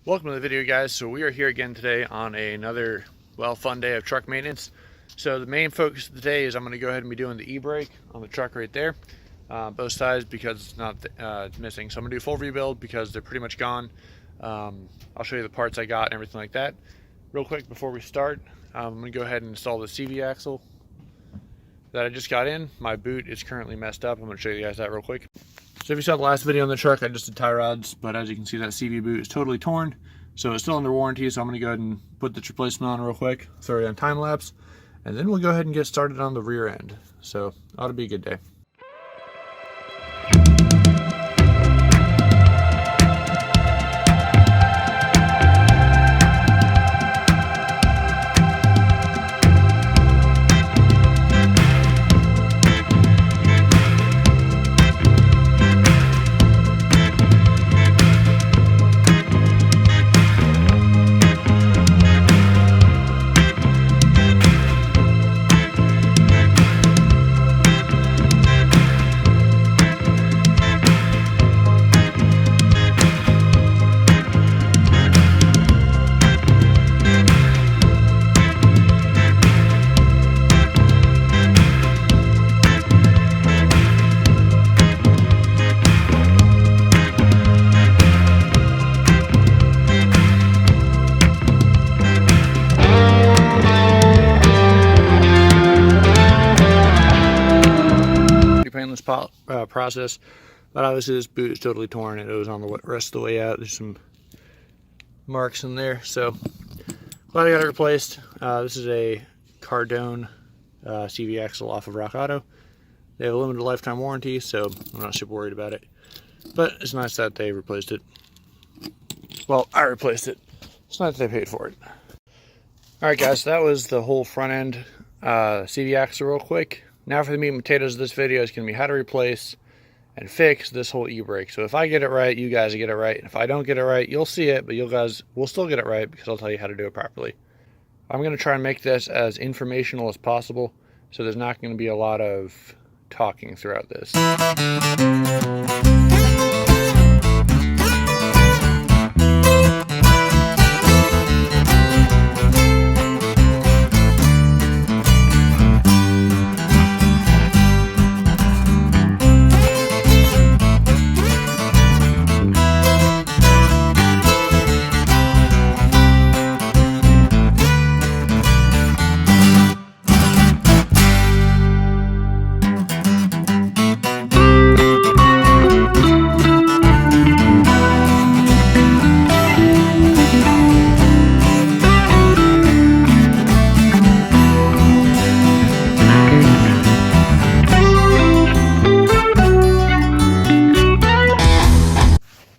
Welcome to the video, guys. So we are here again today on another fun day of truck maintenance. So the main focus of the day is I'm going to go ahead and be doing the e-brake on the truck right there, both sides, because it's not missing. So I'm going to do full rebuild because they're pretty much gone. I'll show you the parts I got and everything like that. Real quick before we start, I'm going to go ahead and install the CV axle that I just got in. My boot is currently messed up. I'm going to show you guys that real quick. So if you saw the last video on the truck, I just did tie rods, but as you can see, that CV boot is totally torn. So it's still under warranty, so I'm going to go ahead and put the replacement on real quick, throw it on time lapse, and then we'll go ahead and get started on the rear end. So ought to be a good day. Painless process, but obviously this boot is totally torn and it was on the rest of the way out. There's some marks in there, so glad I got it replaced. This is a Cardone CV axle off of Rock Auto. They have a limited lifetime warranty, so I'm not super worried about it, but it's nice that they replaced it. Well, I replaced it. It's nice that they paid for it. Alright guys, so that was the whole front end CV axle real quick. Now for the meat and potatoes of this video is going to be how to replace and fix this whole e-brake. So if I get it right, you guys get it right. If I don't get it right, you'll see it, but you guys will still get it right because I'll tell you how to do it properly. I'm going to try and make this as informational as possible, so there's not going to be a lot of talking throughout this.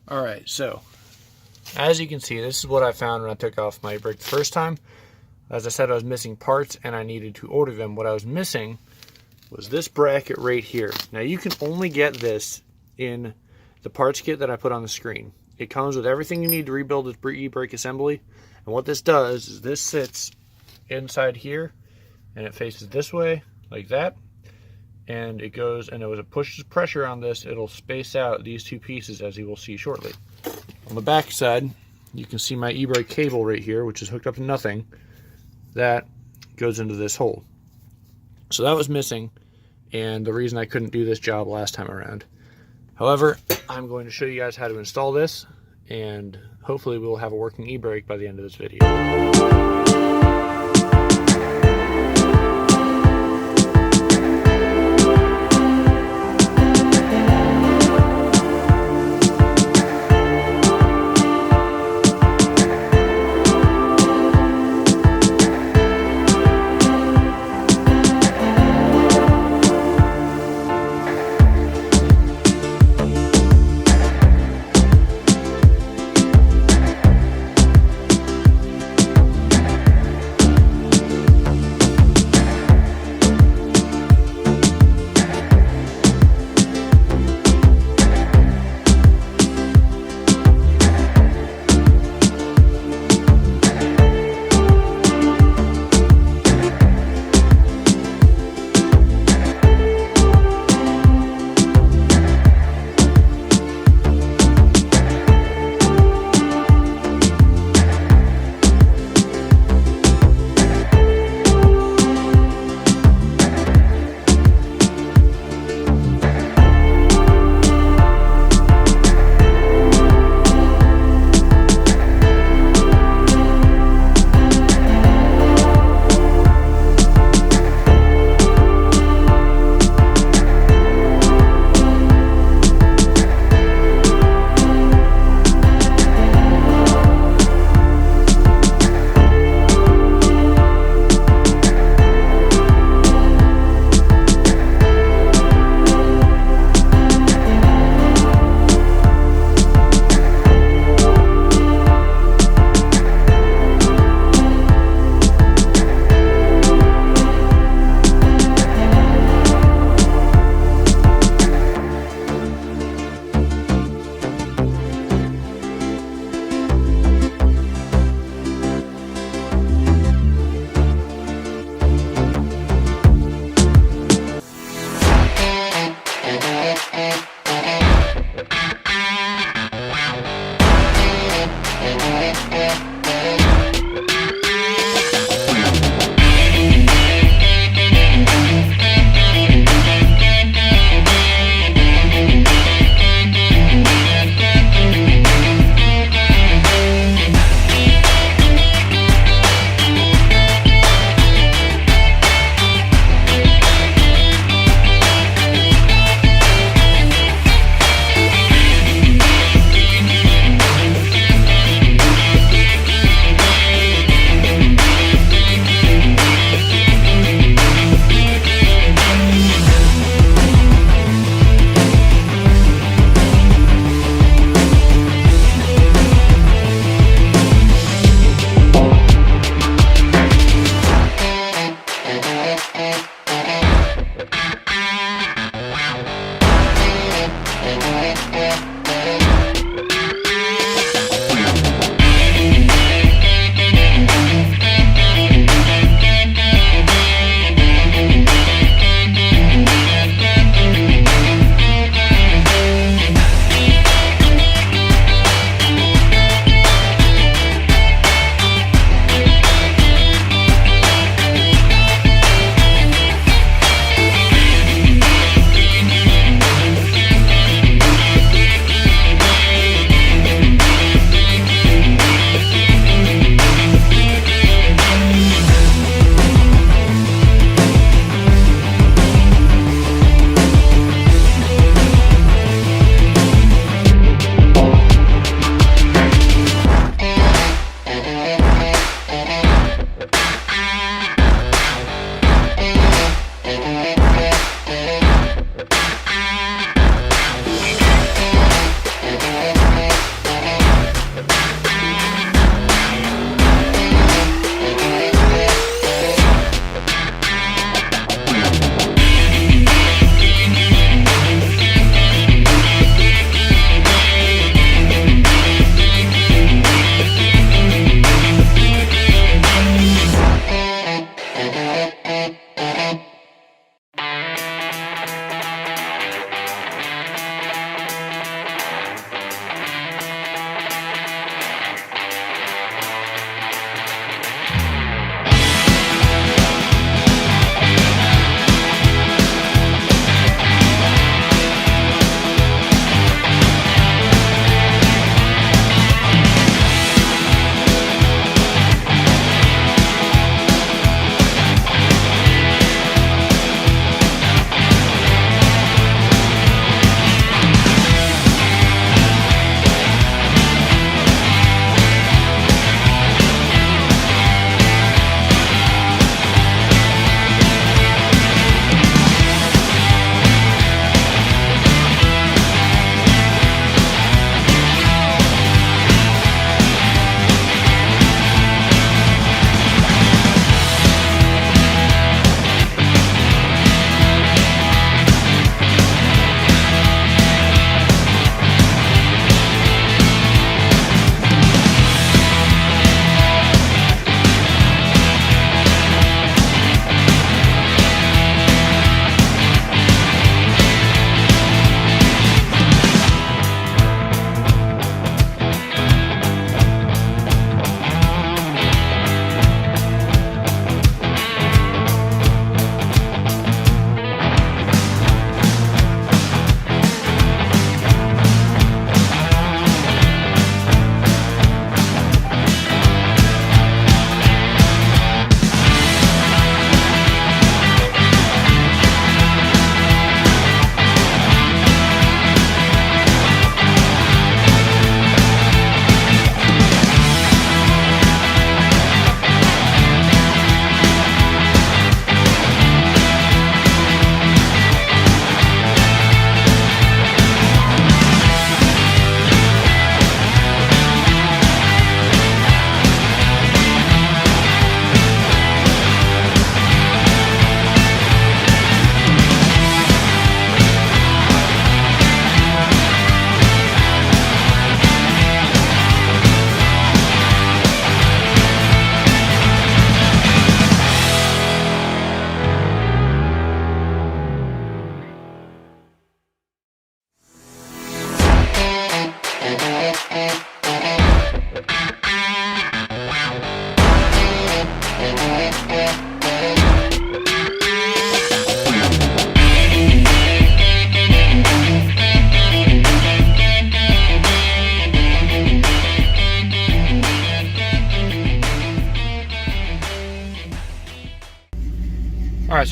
Alright, so as you can see, this is what I found when I took off my brake the first time. As I said, I was missing parts and I needed to order them. What I was missing was this bracket right here. Now you can only get this in the parts kit that I put on the screen. It comes with everything you need to rebuild this e-brake assembly. And what this does is this sits inside here and it faces this way like that. And it goes, and as it pushes pressure on this, it'll space out these two pieces, as you will see shortly. On the back side, you can see my e-brake cable right here, which is hooked up to nothing. That goes into this hole. So that was missing, and the reason I couldn't do this job last time around. However, I'm going to show you guys how to install this, and hopefully we'll have a working e-brake by the end of this video.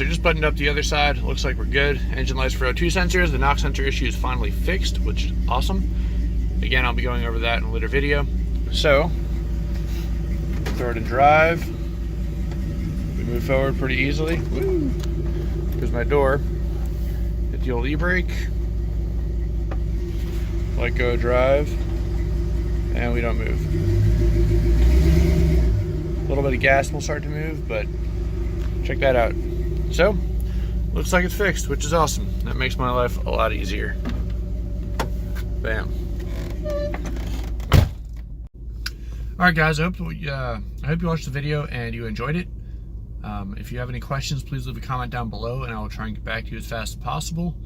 so just buttoned up the other side. Looks like we're good. Engine lights for O2 sensors. The NOx sensor issue is finally fixed, which is awesome. Again, I'll be going over that in a later video. So, throw it in drive. We move forward pretty easily. Woo! Here's my door. Hit the old e-brake. Let go, drive. And we don't move. A little bit of gas and we'll start to move, but check that out. So, looks like it's fixed, which is awesome. That makes my life a lot easier. Bam. Alright guys, I hope you watched the video and you enjoyed it. If you have any questions, please leave a comment down below and I will try and get back to you as fast as possible.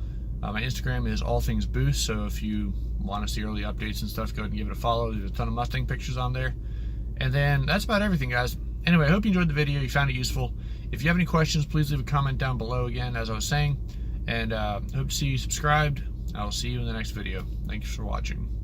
My Instagram is allthingsboost, so if you want to see early updates and stuff, go ahead and give it a follow. There's a ton of Mustang pictures on there. And then that's about everything, guys. Anyway, I hope you enjoyed the video, you found it useful. If you have any questions, please leave a comment down below again, as I was saying. And hope to see you subscribed. I will see you in the next video. Thanks for watching.